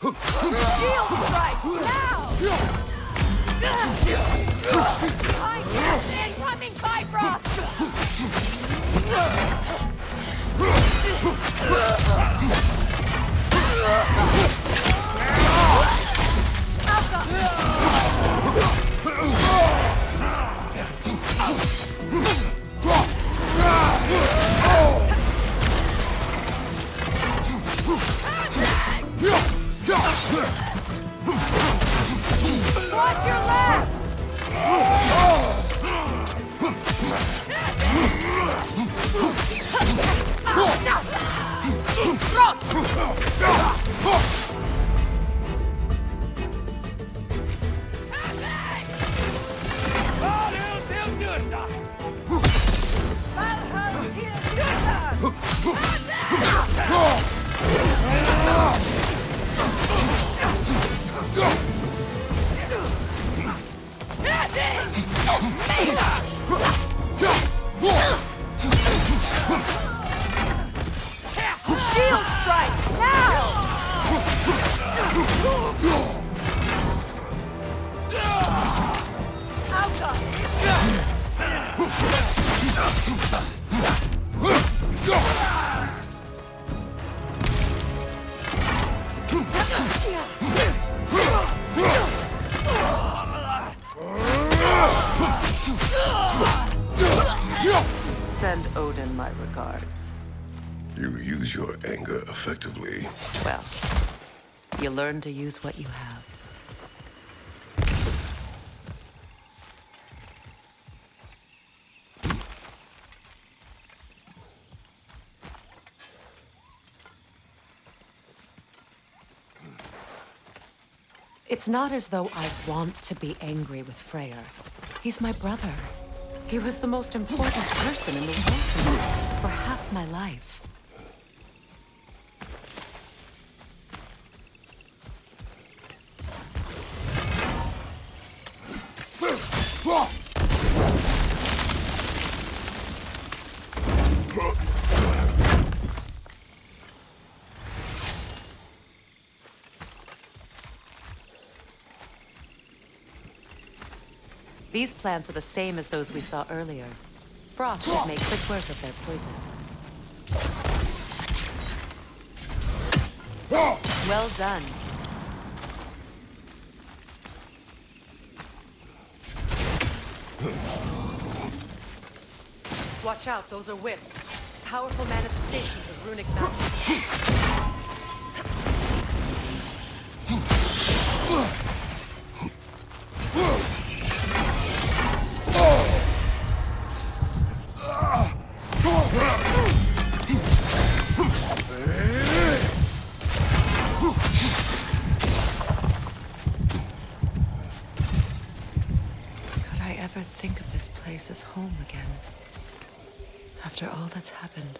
Shield strike! Now! Behind us! Incoming Bifrost! Watch your left! Shield strike! Now! Send Odin my regards. You use your anger effectively. Well, you learn to use what you have. It's not as though I want to be angry with Freyr. He's my brother. He was the most important person in the world to me for half my life. These plants are the same as those we saw earlier. Frost should make quick work of their poison. Well done. Watch out, those are wisps. Powerful manifestations of runic magic. Think of this place as home again. After all that's happened.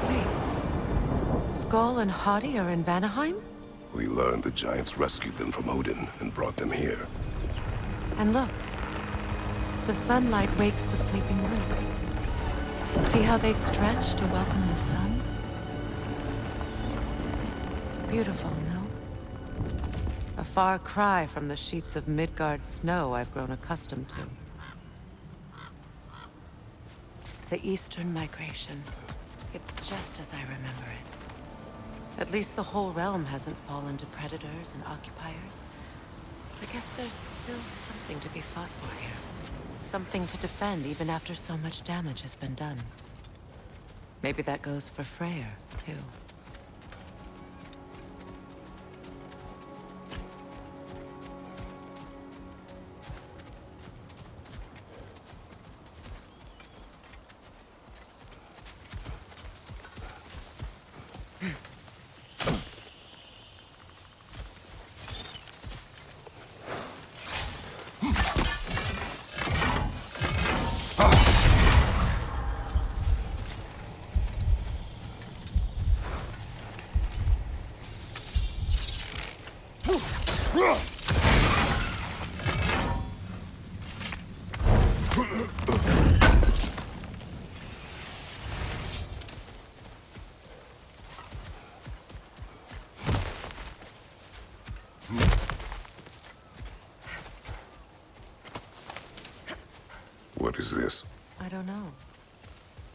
Wait. Skull and Hati are in Vanaheim? We learned the giants rescued them from Odin and brought them here. And look. The sunlight wakes the sleeping roots. See how they stretch to welcome the sun? Beautiful, no? A far cry from the sheets of Midgard snow I've grown accustomed to. The Eastern Migration. It's just as I remember it. At least the whole realm hasn't fallen to predators and occupiers. I guess there's still something to be fought for here. Something to defend even after so much damage has been done. Maybe that goes for Freyr, too. is this? I don't know.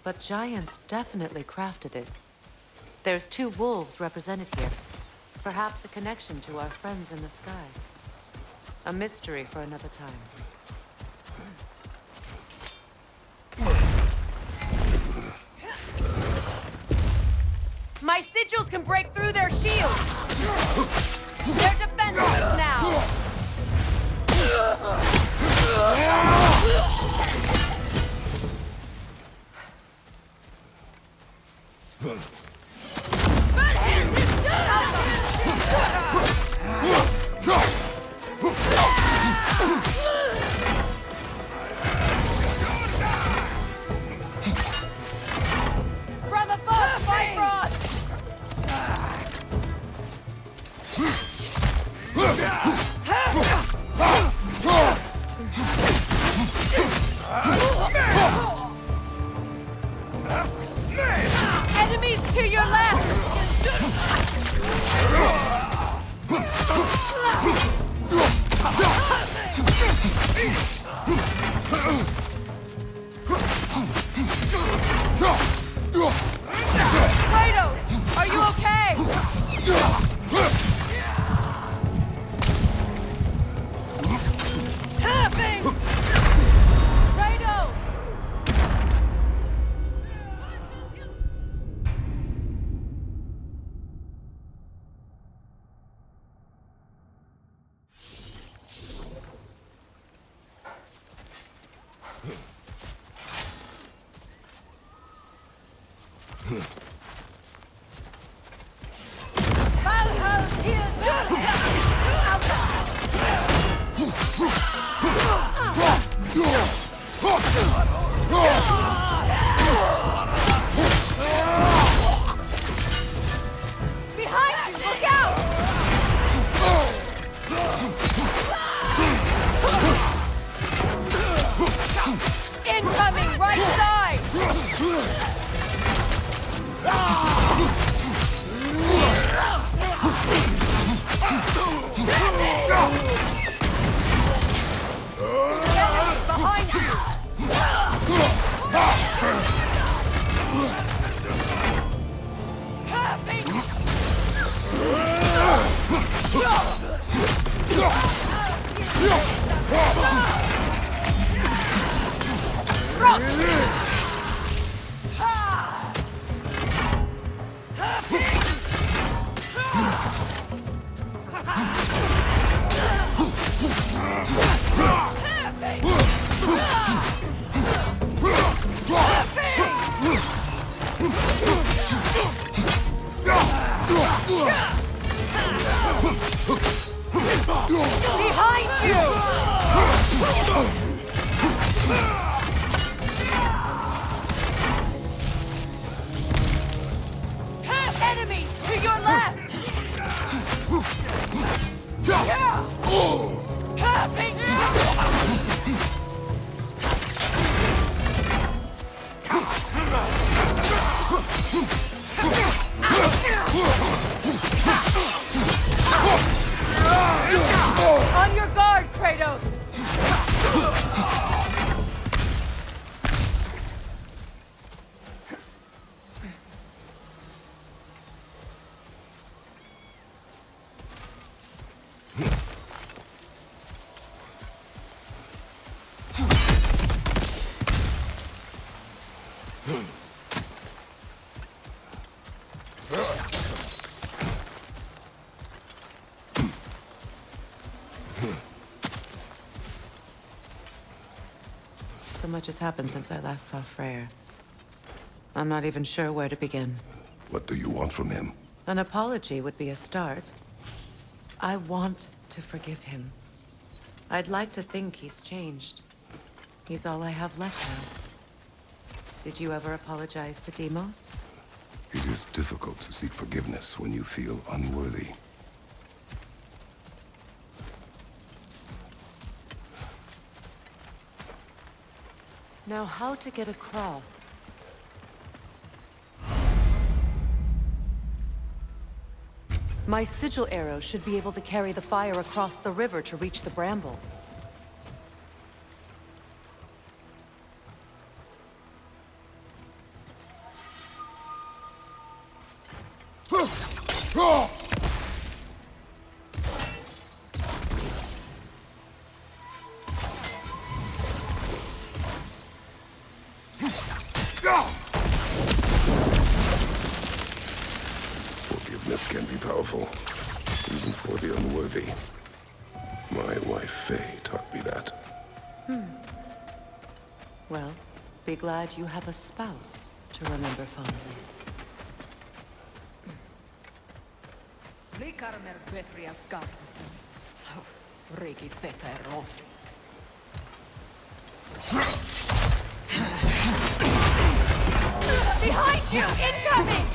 But giants definitely crafted it. There's 2 wolves represented here. Perhaps a connection to our friends in the sky. A mystery for another time. My sigils can break through their shields! They're defenseless now! From above, Bifrost! Enemies to your left! Kratos! Are you okay? Kratos! Behind you! Look out! Incoming right side! Enemies behind you! Behind you! Enemies to your left! On your guard, Kratos! So much has happened since I last saw Freyr. I'm not even sure where to begin. What do you want from him? An apology would be a start. I want to forgive him. I'd like to think he's changed. He's all I have left now. Did you ever apologize to Deimos? It is difficult to seek forgiveness when you feel unworthy. Now, how to get across? My sigil arrow should be able to carry the fire across the river to reach the bramble. Forgiveness can be powerful, even for the unworthy. My wife Faye taught me that. Well, be glad you have a spouse to remember fondly. Likarmer Betrias Gardason. Rigi Feter Rofi. Behind you! Incoming!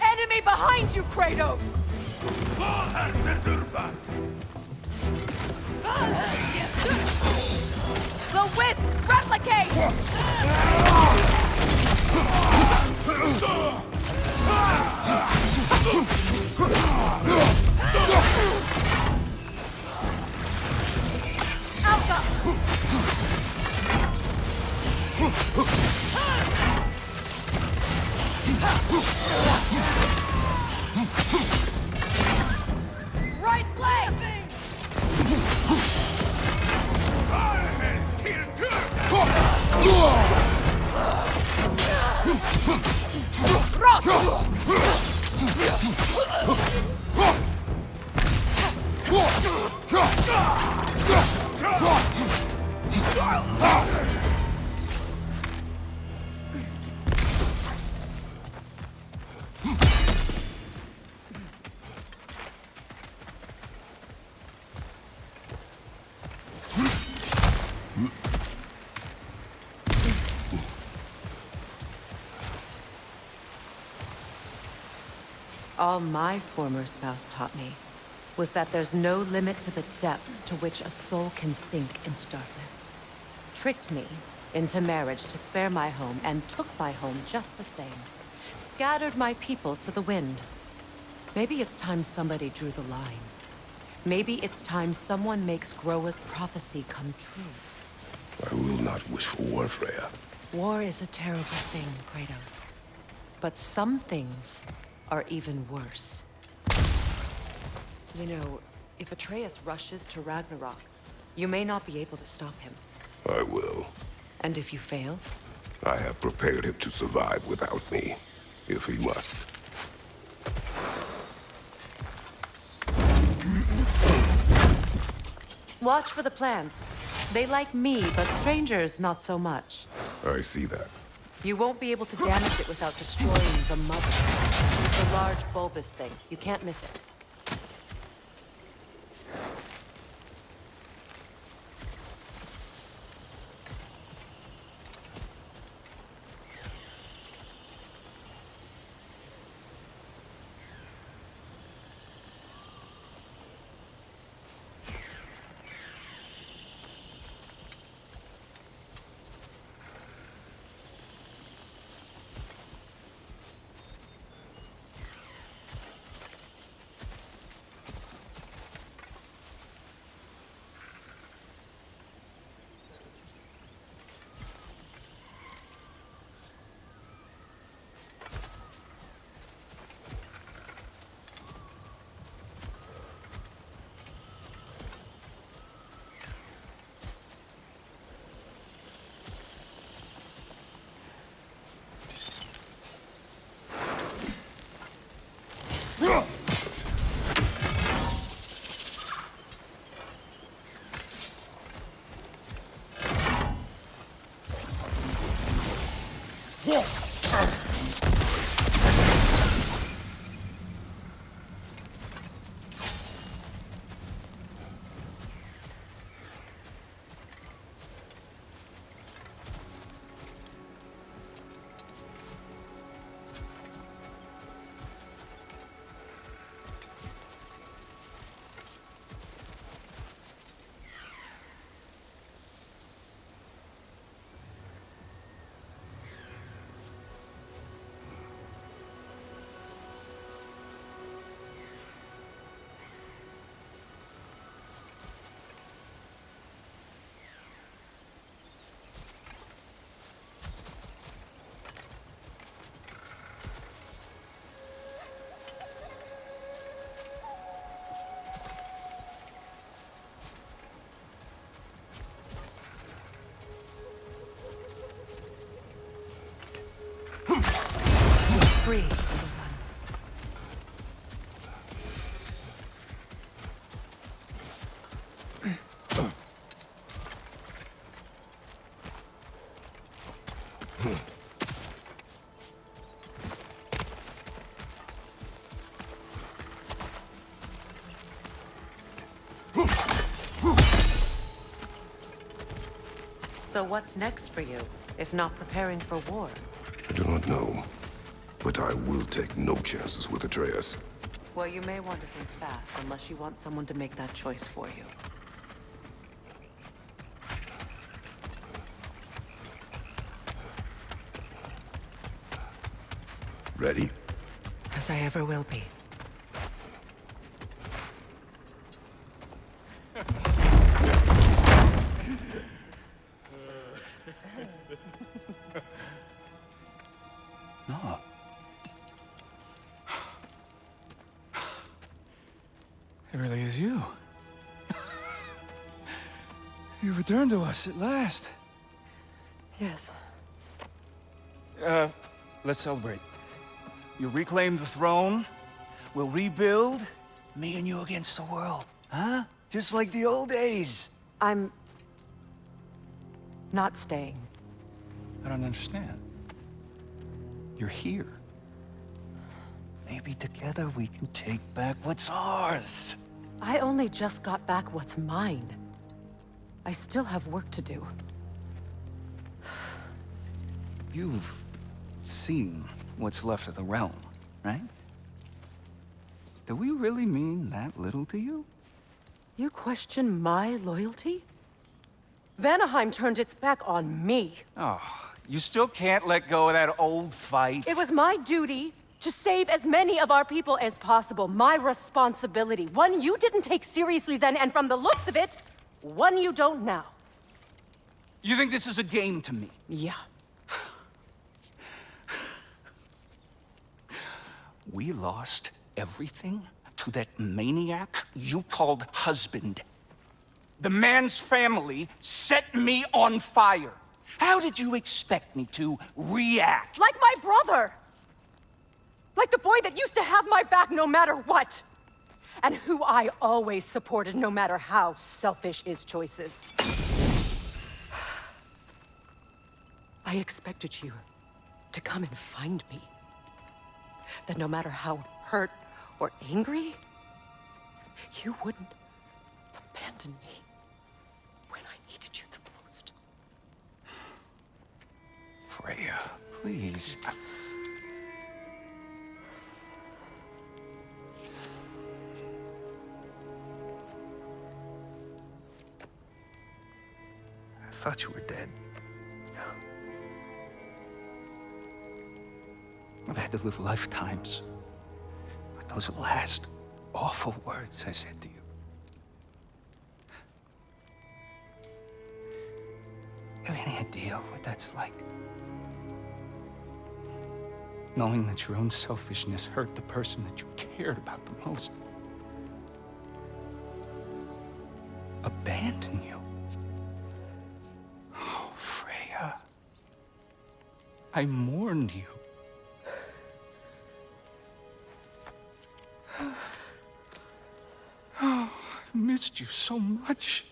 Enemy behind you, Kratos! The Wisp! Replicate! Alpha! Right flank! All my former spouse taught me was that there's no limit to the depth to which a soul can sink into darkness. Tricked me into marriage to spare my home and took my home just the same. Scattered my people to the wind. Maybe it's time somebody drew the line. Maybe it's time someone makes Groa's prophecy come true. I will not wish for war, Freya. War is a terrible thing, Kratos. But some things are even worse. You know, if Atreus rushes to Ragnarok, you may not be able to stop him. I will. And if you fail? I have prepared him to survive without me, if he must. Watch for the plants. They like me, but strangers not so much. I see that. You won't be able to damage it without destroying the mother. The large bulbous thing. You can't miss it. free, little one. So what's next for you, if not preparing for war? I do not know, but I will take no chances with Atreus. Well, you may want to think fast, unless you want someone to make that choice for you. Ready? As I ever will be. No. It really is you. You returned to us at last. Yes. Let's celebrate. You reclaim the throne, we'll rebuild, me and you against the world. Huh? Just like the old days. I'm... not staying. I don't understand. You're here. Maybe together we can take back what's ours. I only just got back what's mine. I still have work to do. You've seen what's left of the realm, right? Do we really mean that little to you? You question my loyalty? Vanaheim turned its back on me. Oh, you still can't let go of that old fight? It was my duty to save as many of our people as possible. My responsibility. One you didn't take seriously then, and from the looks of it, one you don't now. You think this is a game to me? Yeah. We lost everything to that maniac you called husband. The man's family set me on fire. How did you expect me to react? Like my brother! Like the boy that used to have my back no matter what! And who I always supported no matter how selfish his choices. I expected you to come and find me. That no matter how hurt or angry, you wouldn't abandon me when I needed you the most. Freya, please. I thought you were dead. I've had to live lifetimes with those last awful words I said to you. You have any idea what that's like? Knowing that your own selfishness hurt the person that you cared about the most. Abandon you. Oh, Freya. I mourned you. Oh, I've missed you so much.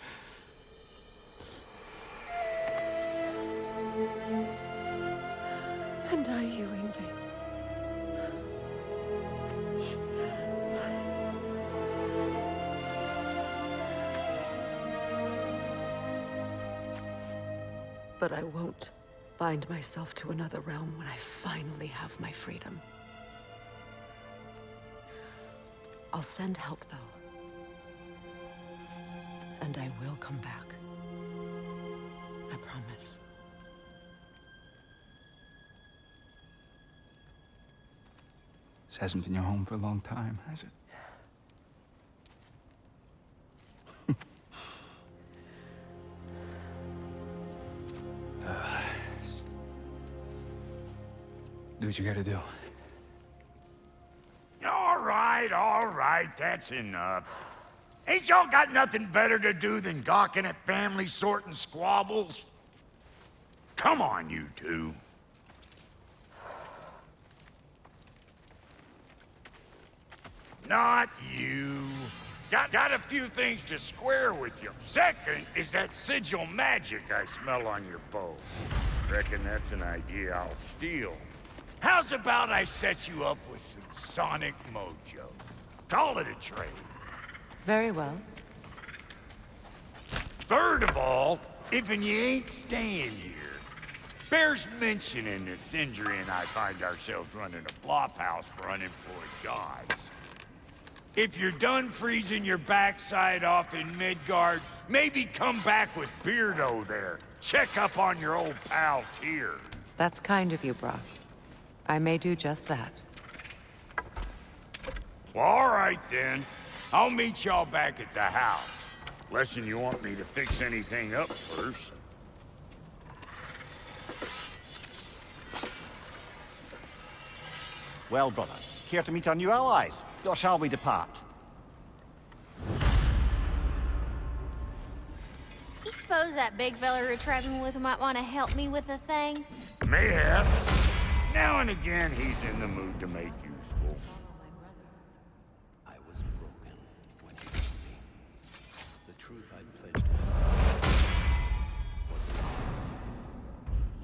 And I you, Yngvi. But I won't bind myself to another realm when I finally have my freedom. I'll send help, though. And I will come back. I promise. This hasn't been your home for a long time, has it? Do what you gotta do. All right, that's enough. Ain't y'all got nothing better to do than gawking at family sorting squabbles? Come on, you two. Not you. Got a few things to square with you. Second is that sigil magic I smell on your bow. Reckon that's an idea I'll steal. How's about I set you up with some sonic mojo? Call it a trade. Very well. Third of all, if you ain't staying here, bears mentioning that Sindri and I find ourselves running a flop house for unemployed guys. If you're done freezing your backside off in Midgard, maybe come back with Beardo there. Check up on your old pal Tyr. That's kind of you, Brock. I may do just that. Well, all right then. I'll meet y'all back at the house. Unless you want me to fix anything up first. Well, brother, care to meet our new allies? Or shall we depart? You suppose that big fella you're traveling with might want to help me with a thing? Mayhap. Now and again, he's in the mood to make useful. I was broken when you knew me. The truth I'd pledged was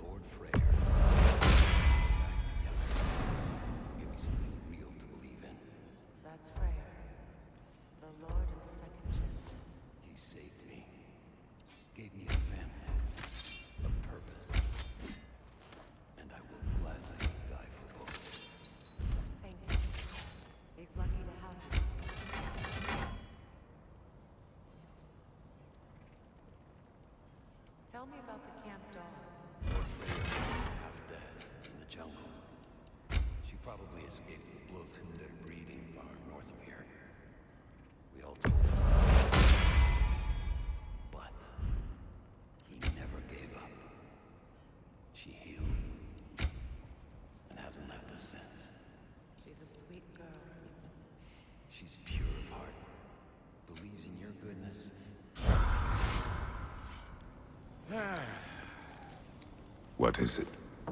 Lord Freyr. Back together. Give me something real to believe in. That's Freyr, the Lord of Second Chances. He saved me. Gave me a family. A purpose. And I will gladly die for both. Thank you. He's lucky to have you. Tell me about the camp dog. Lord Freyr is half dead in the jungle. She probably escaped the Blothunde breeding farm north of here. We all told him. But he never gave up. She healed and hasn't left us since. She's a sweet girl. She's pure of heart, believes in your goodness. What is it?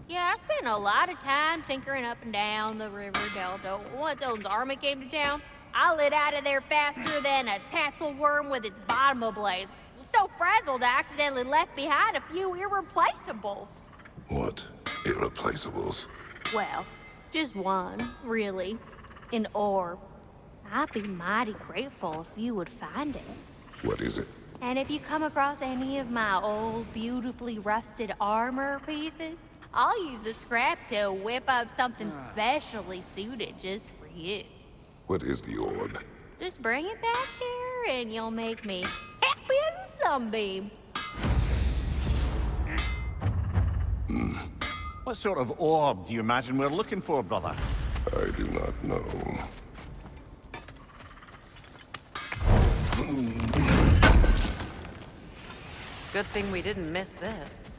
Yeah, I spent a lot of time tinkering up and down the river delta. Once Odin's army came to town, I lit out of there faster than a tassel worm with its bottom ablaze. So frazzled, I accidentally left behind a few irreplaceables. What irreplaceables? Well, just one, really. An orb. I'd be mighty grateful if you would find it. What is it? And if you come across any of my old, beautifully rusted armor pieces, I'll use the scrap to whip up something specially suited just for you. What is the orb? Just bring it back here and you'll make me happy as a sunbeam. What sort of orb do you imagine we're looking for, brother? I do not know. Good thing we didn't miss this.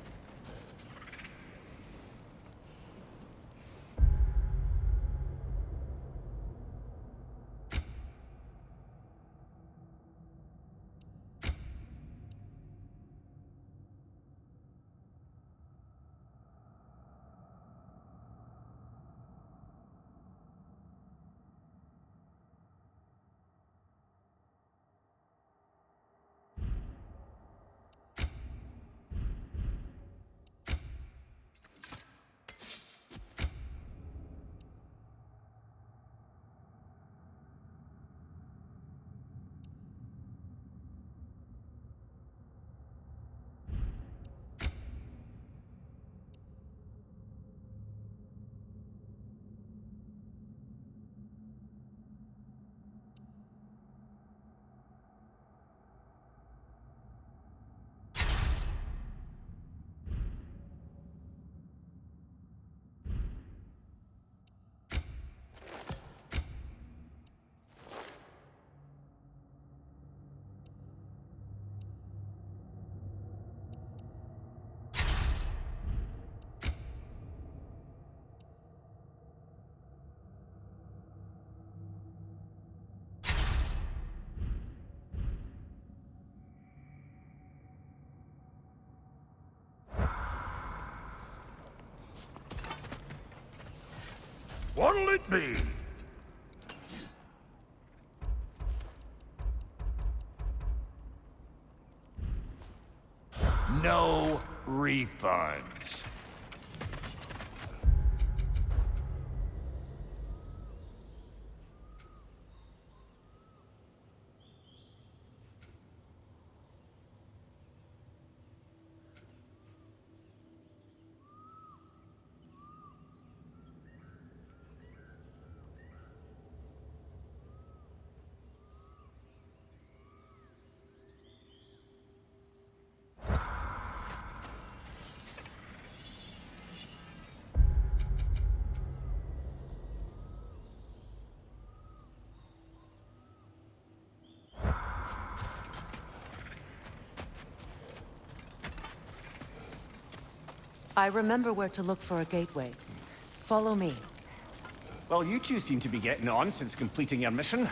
What'll it be? refunds. I remember where to look for a gateway. Follow me. Well, you two seem to be getting on since completing your mission.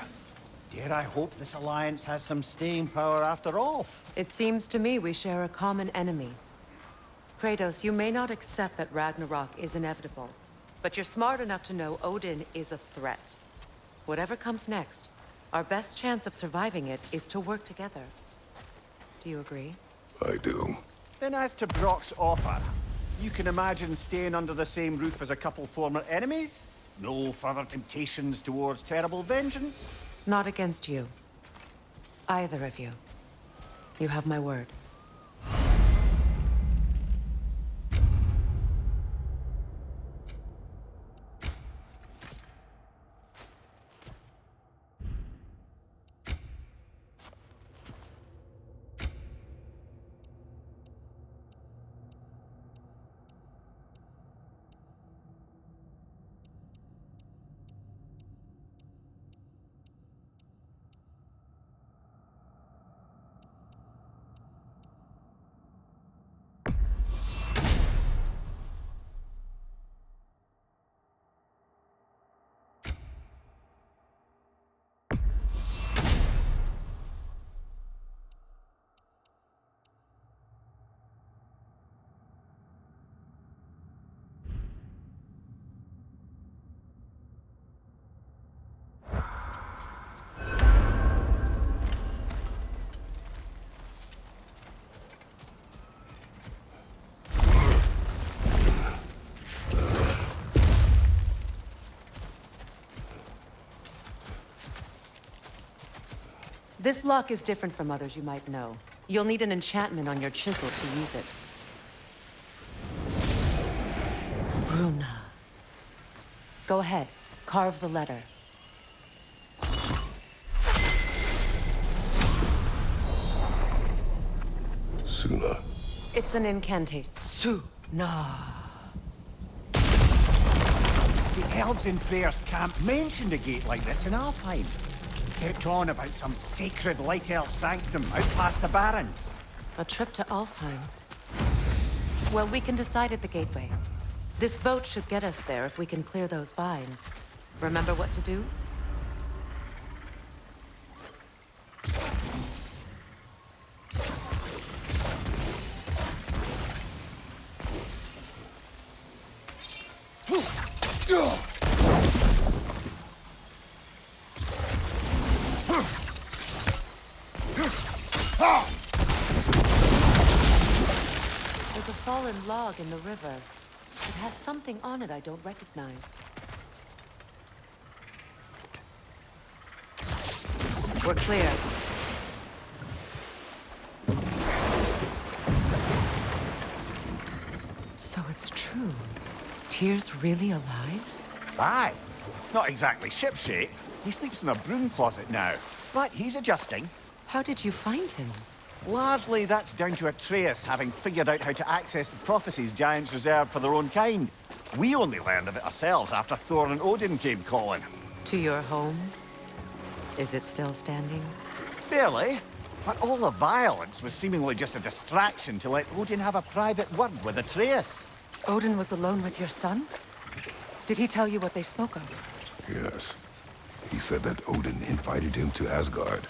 Dare I hope this alliance has some staying power after all? It seems to me we share a common enemy. Kratos, you may not accept that Ragnarok is inevitable, but you're smart enough to know Odin is a threat. Whatever comes next, our best chance of surviving it is to work together. Do you agree? I do. Then as to Brock's offer, you can imagine staying under the same roof as a couple former enemies? No further temptations towards terrible vengeance? Not against you. Either of you. You have my word. This lock is different from others you might know. You'll need an enchantment on your chisel to use it. Runa. Go ahead, carve the letter. Suna. It's an incantation. Suna. The elves in Freyr's camp mentioned a gate like this in Alfheim. Kept on about some sacred light elf sanctum out past the Barrens. A trip to Alfheim. Well, we can decide at the gateway. This boat should get us there if we can clear those vines. Remember what to do? There's a fallen log in the river. It has something on it I don't recognize. We're clear. So it's true. Tyr's really alive? Aye. Not exactly shipshape. He sleeps in a broom closet now. But he's adjusting. How did you find him? Largely, that's down to Atreus having figured out how to access the prophecies giants reserved for their own kind. We only learned of it ourselves after Thor and Odin came calling. To your home? Is it still standing? Barely. But all the violence was seemingly just a distraction to let Odin have a private word with Atreus. Odin was alone with your son? Did he tell you what they spoke of? Yes. He said that Odin invited him to Asgard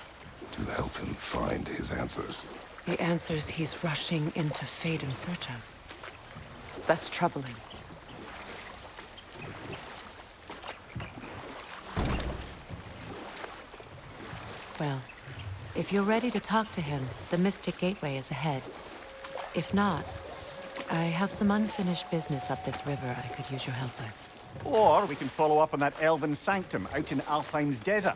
to help him find his answers. The answers he's rushing into fate in search of. That's troubling. Well, if you're ready to talk to him, the Mystic Gateway is ahead. If not, I have some unfinished business up this river I could use your help with. Or we can follow up on that elven sanctum out in Alfheim's desert.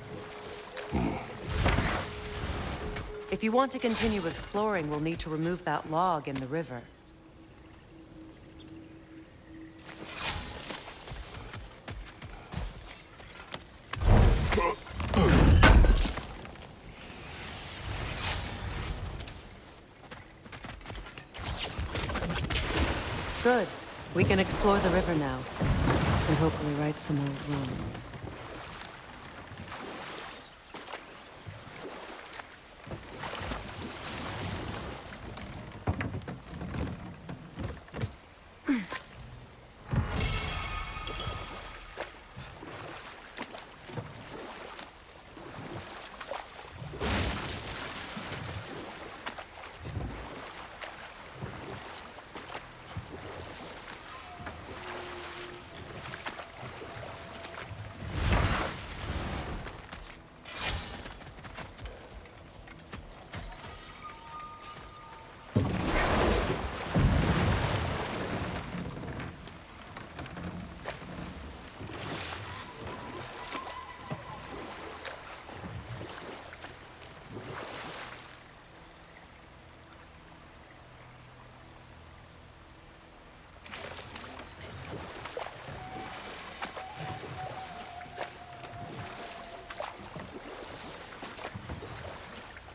If you want to continue exploring, we'll need to remove that log in the river. Good. We can explore the river now, and hopefully right some old wrongs.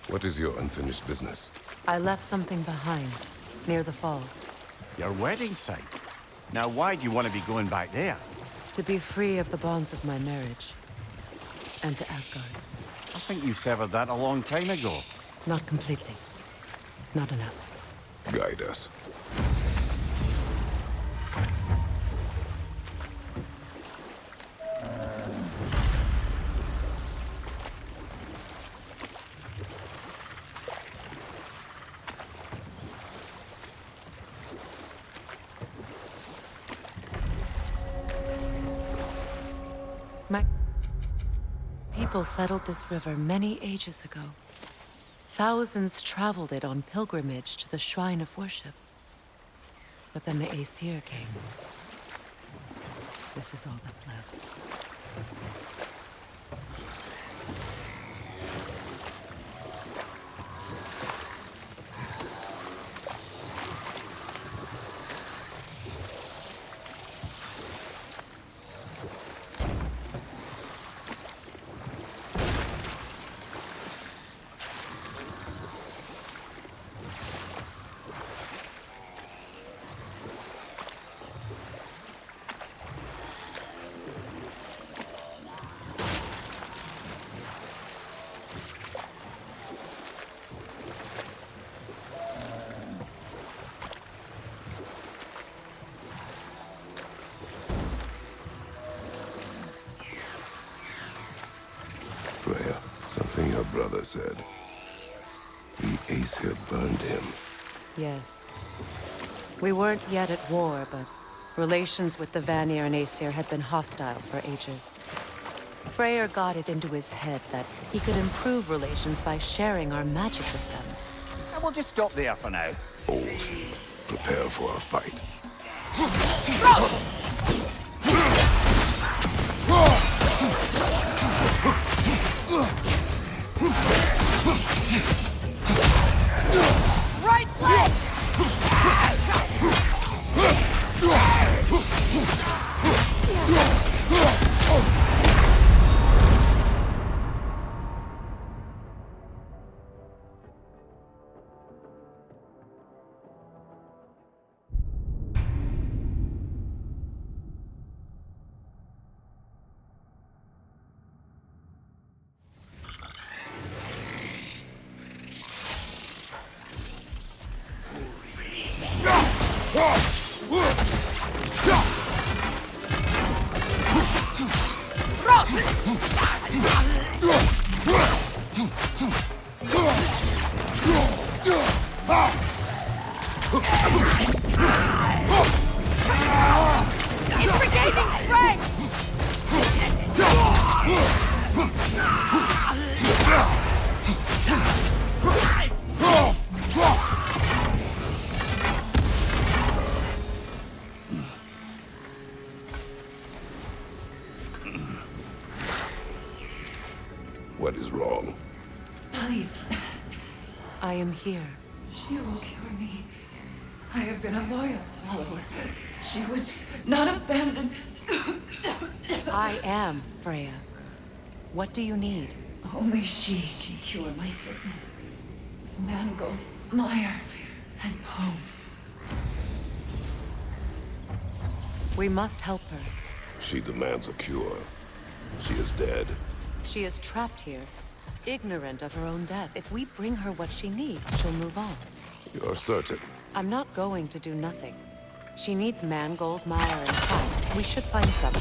What is your unfinished business? I left something behind, near the falls. Your wedding site. Now, why do you want to be going back there? To be free of the bonds of my marriage. And to Asgard. I think you severed that a long time ago. Not completely. Not enough. Guide us. My people settled this river many ages ago. Thousands traveled it on pilgrimage to the shrine of worship. But then the Aesir came. This is all that's left. Freya, something your brother said. The Aesir burned him. Yes. We weren't yet at war, but relations with the Vanir and Aesir had been hostile for ages. Freyr got it into his head that he could improve relations by sharing our magic with them. And we'll just stop there for now. Old. Prepare for a fight. Right flank! It's regaining strength! What is wrong? Please, I am here. she will cure me. I have been a loyal follower. She would not abandon... I am Freya. What do you need? Only she can cure my sickness. With mangold, mire, and poem. We must help her. She demands a cure. She is dead. She is trapped here, ignorant of her own death. If we bring her what she needs, she'll move on. You're certain? I'm not going to do nothing. She needs mangold, mire, and time. We should find some.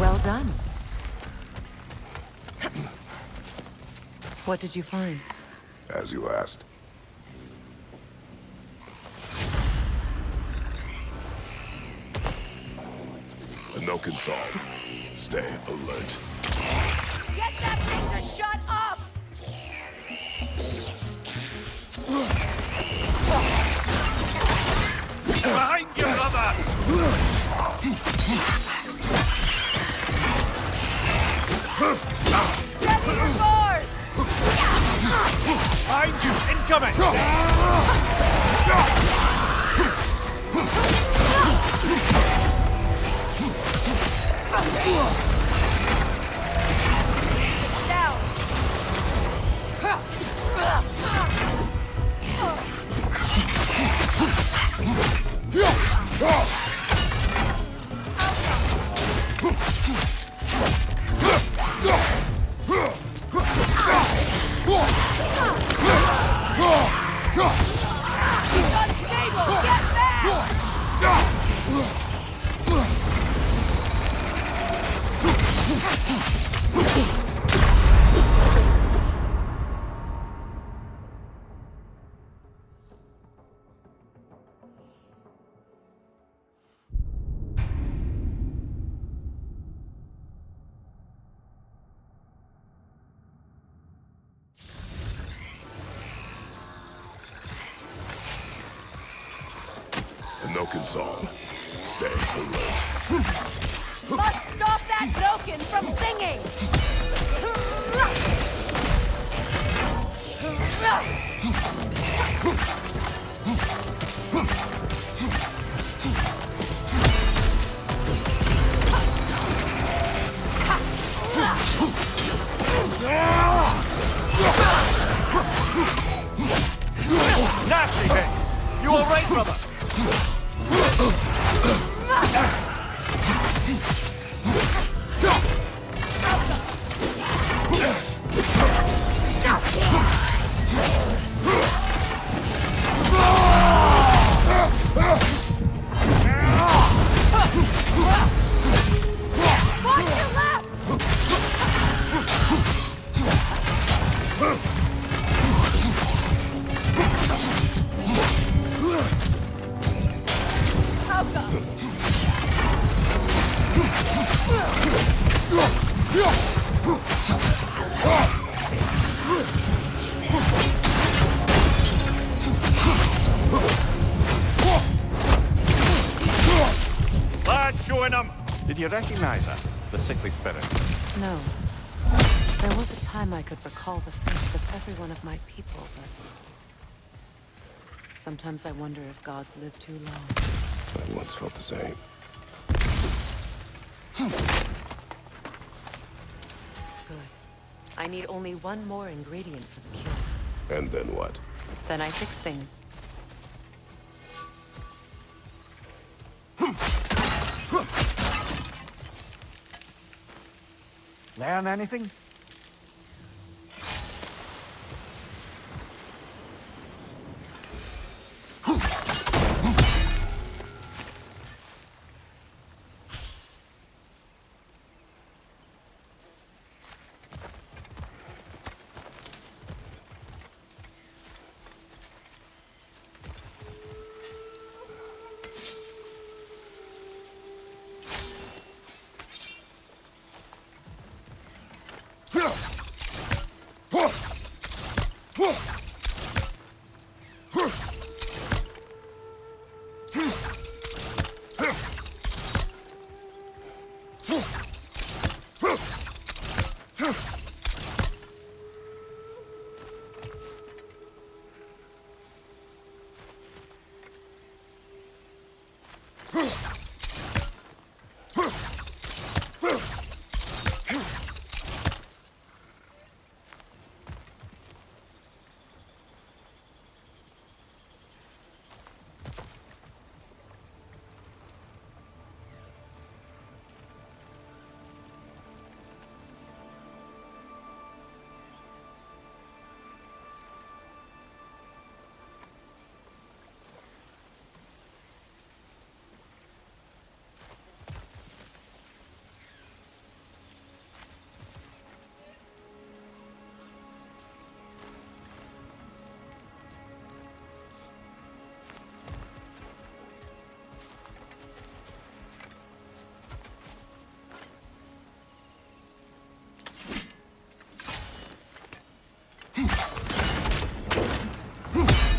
Well done. What did you find? As you asked. No console. Stay alert. Get that thing to shut up! Behind you, brother! Ready your board! Behind you! Incoming! Down! He's unstable! Get back! No console. Stay alert. Must stop that broken from singing! Nasty hit! You alright, brother? Watch your left! Lad, showing him! Did you recognize her? The sickly spirit? No. There was a time I could recall the face of every one of my people, but... sometimes I wonder if gods live too long. I once felt the same. Good. I need only one more ingredient for the cure. And then what? Then I fix things. Learn anything?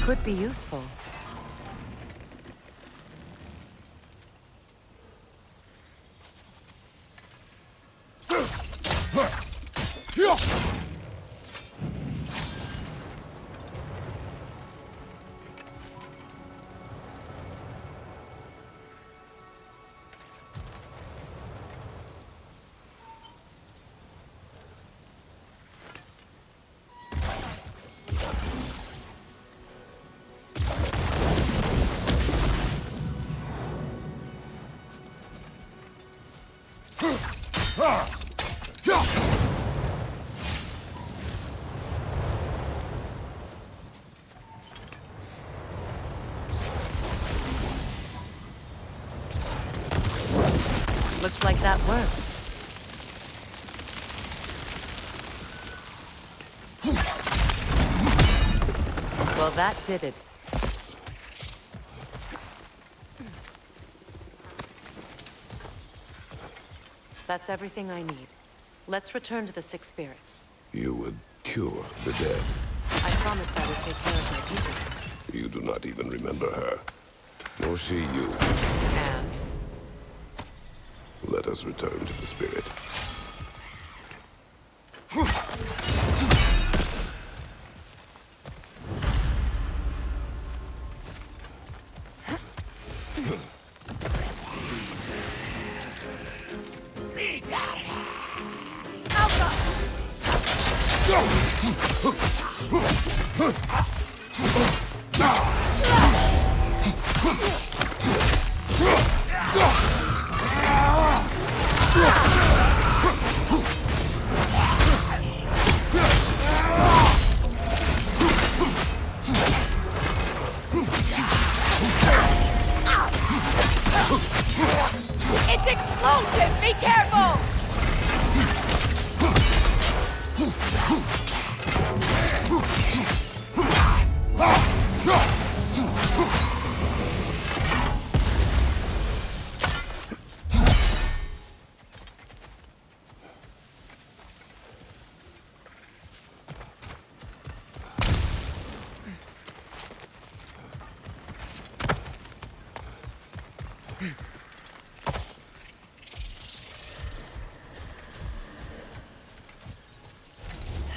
Could be useful. Looks like that worked. Well, that did it. That's everything I need. Let's return to the Sixth Spirit. You would cure the dead. I promised I would take care of my people. You do not even remember her. Nor she you. And? Let us return to the Spirit. It's explosive! Be careful!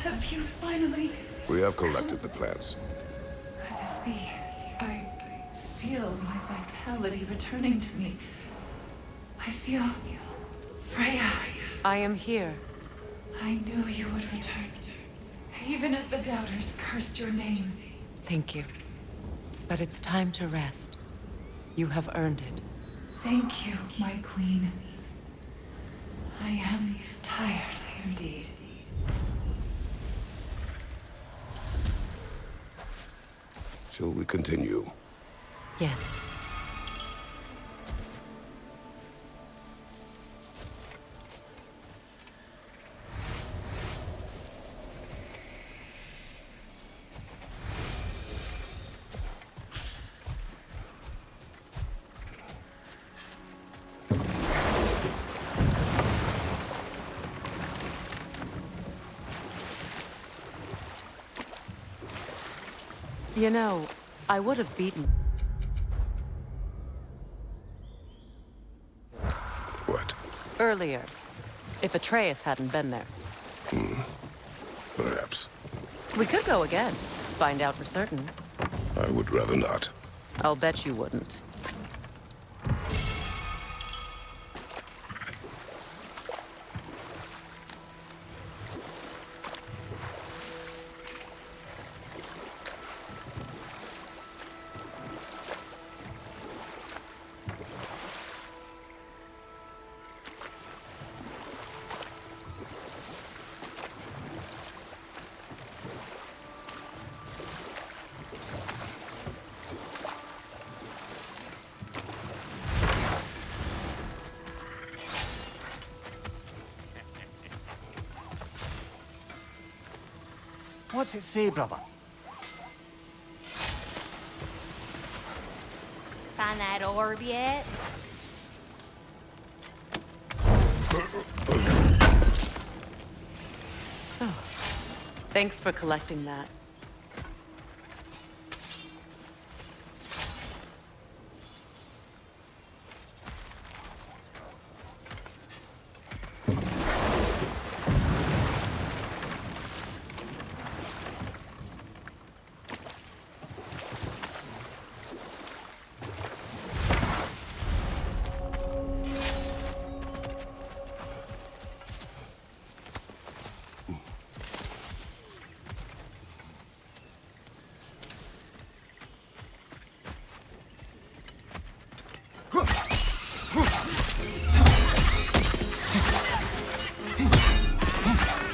Have you finally... We have collected the plants. Could this be? I feel my vitality returning to me. I feel... Freya. I am here. I knew you would return. Even as the doubters cursed your name. Thank you. But it's time to rest. You have earned it. Thank you, my queen. I am tired indeed. Shall we continue? Yes. You know, I would have beaten... What? earlier, if Atreus hadn't been there. Perhaps. We could go again. Find out for certain. I would rather not. I'll bet you wouldn't. What's it say, brother? Find that orb yet? Thanks for collecting that.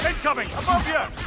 Incoming! Above you!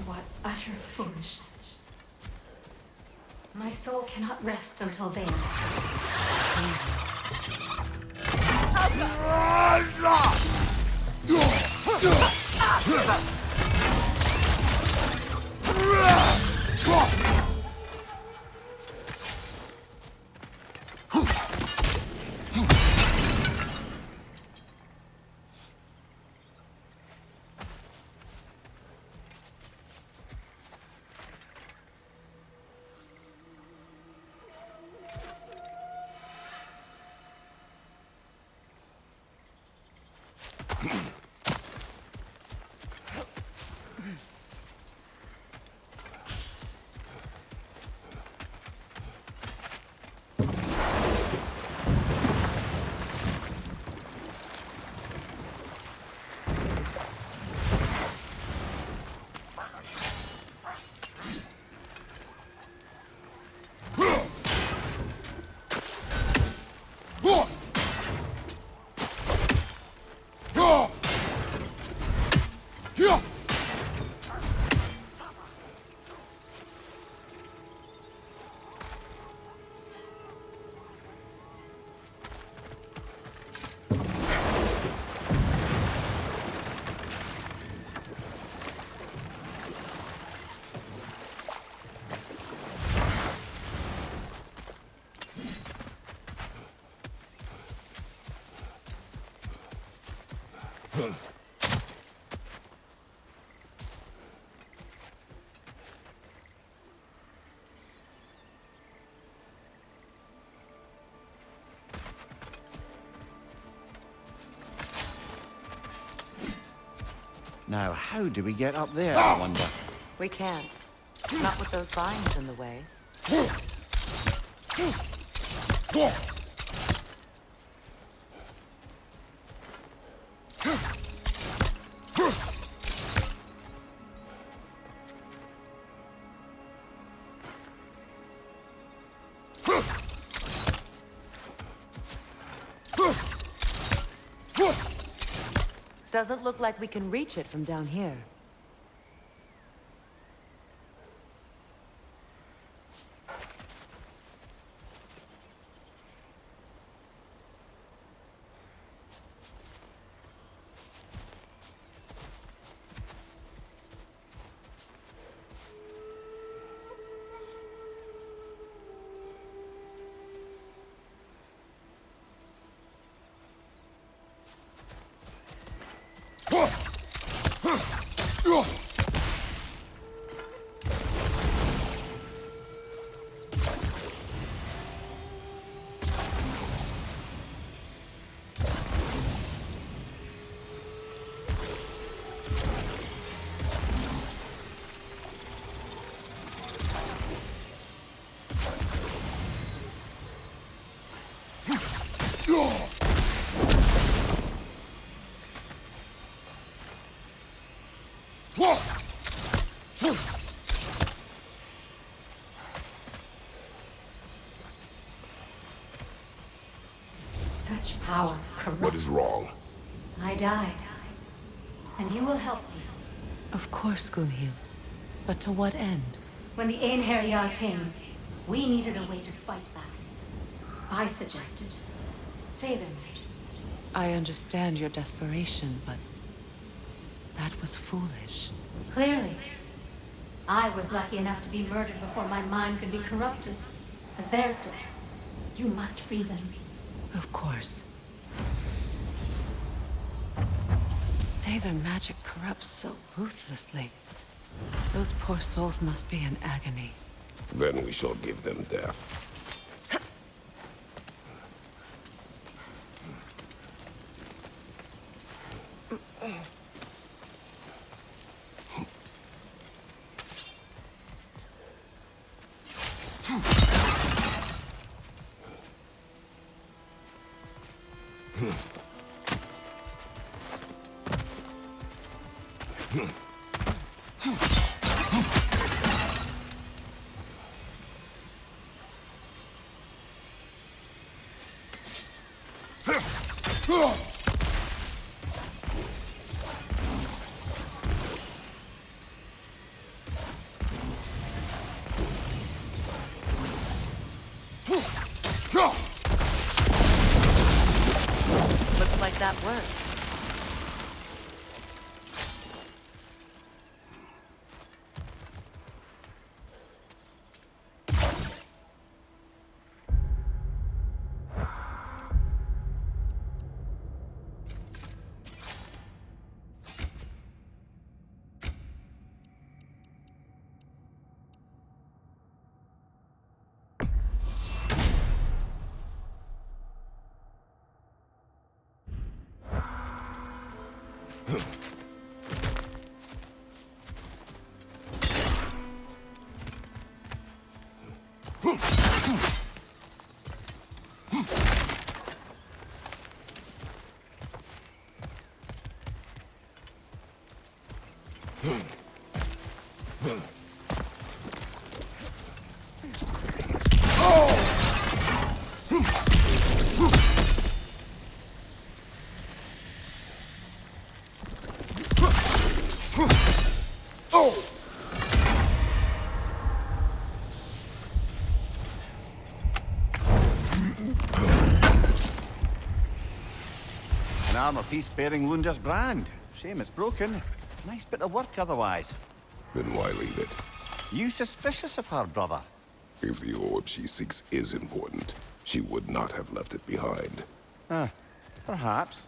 What utter foolishness. My soul cannot rest until then. Now, how do we get up there, I wonder? We can't. Not with those vines in the way. Doesn't look like we can reach it from down here. Such power corrupts. What is wrong? I died. And you will help me. Of course, Gunhild. But to what end? When the Einherjar came, we needed a way to fight back. I suggested Sather magic. I understand your desperation, but that was foolish. Clearly. I was lucky enough to be murdered before my mind could be corrupted, as theirs did. You must free them. Of course. Say their magic corrupts so ruthlessly. Those poor souls must be in agony. Then we shall give them death. Looks like that worked. An armor piece bearing Lunda's brand. Shame it's broken. Nice bit of work otherwise. Then why leave it? You suspicious of her, brother? If the orb she seeks is important, she would not have left it behind. Perhaps.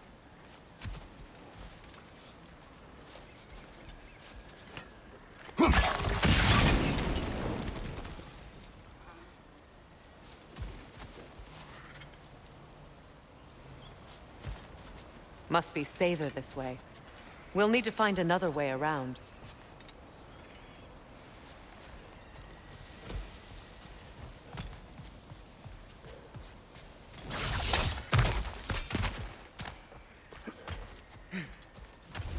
Must be Sather this way. We'll need to find another way around.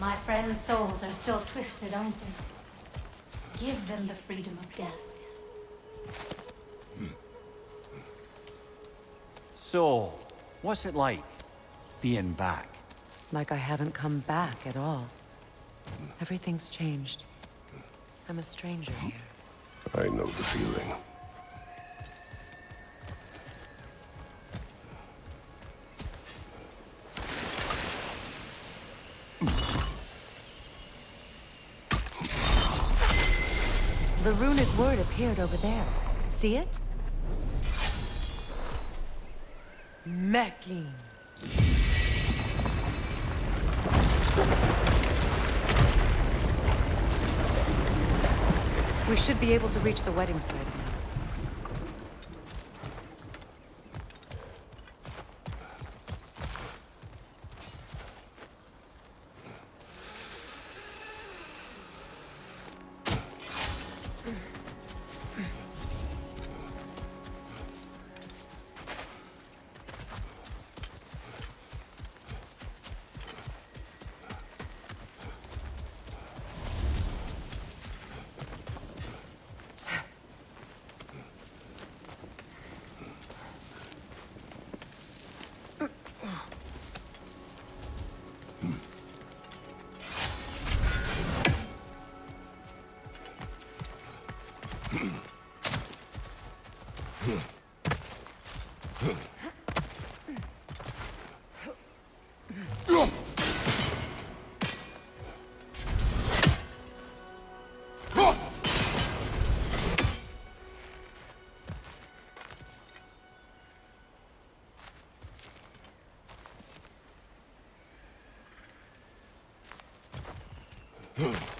My friends' souls are still twisted, aren't they? Give them the freedom of death. So, what's it like, being back? Like I haven't come back at all. Everything's changed. I'm a stranger here. I know the feeling. The runic word appeared over there. See it? Mecking. We should be able to reach the wedding site now. Huh.